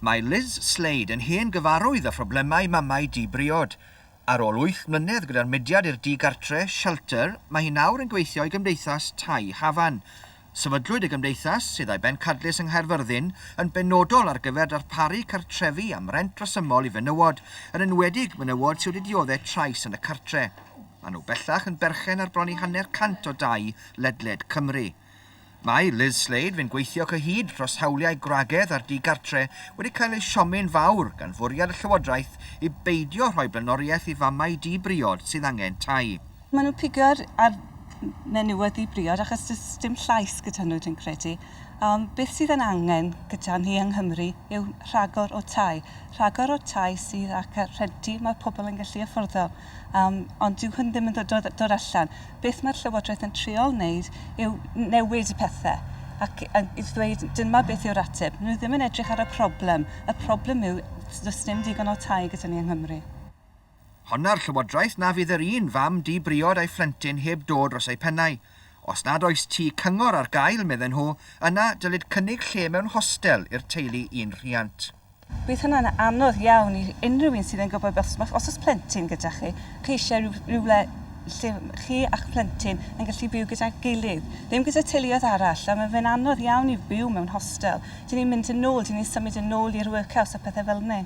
Mae Liz Slade yn hen gyfarwydd â phroblemau mamau di-briod. Ar ôl 8 mlynedd gyda'r mudiad i'r di-gartre, shelter, mae hi nawr yn gweithio i Gymdeithas Tai Hafan. Sefydlwyd y Gymdeithas, sydd ei bencadlys yng Nghaerfyrddin, yn benodol ar gyfer darparu cartrefi am rent resymol i fenywod, yn enwedig menywod sydd wedi dioddau trais yn y cartre. Maen nhw bellach yn berchen ar bron i 100 o dai ledled Cymru. Mae Liz Slade fy'n gweithio cyhyd dros hawliau gwragedd ar di-gartre wedi cael ei siomin fawr gan fwriad y Llywodraeth i beidio rhoi blaenoriaeth i famau di-briod sydd angen tai. Maen nhw'n pigo ar menywod di-briod achos dim llais gyda nhw dwi'n credu. Beth sydd yn angen gyda ni yng Nghymru yw rhagor o tai. Rhagor o tai sydd ac rhentu mae pobl yn gallu afforddo. Ond dyw hwn ddim yn dod allan. Beth mae'r Llywodraeth yn triol wneud yw newid y pethau. Ac i ddweud, dyma beth yw'r ateb. Nhw ddim yn edrych ar y problem. Y problem yw, does dim digon o tai gyda ni yng Nghymru. Honna'r Llywodraeth na fydd yr un fam di-briod a'i phlentyn heb dod dros ei pennau. Os nad oes tŷ cyngor ar gael, medden nhw, yna dylid cynnig lle mewn hostel i'r teulu un rhiant. Bydd hwnna'n anodd iawn i unrhyw un sydd yn gwybod os oes plentyn gyda chi eisiau rhywle lle chi a'ch plentyn yn gallu byw gyda'i gilydd. Ddim gyda teuluoedd arall, a mae fe'n anodd iawn i byw mewn hostel. Dyn ni'n mynd yn ôl, dyn ni'n symud yn ôl i'r workhouse a pethau fel yna.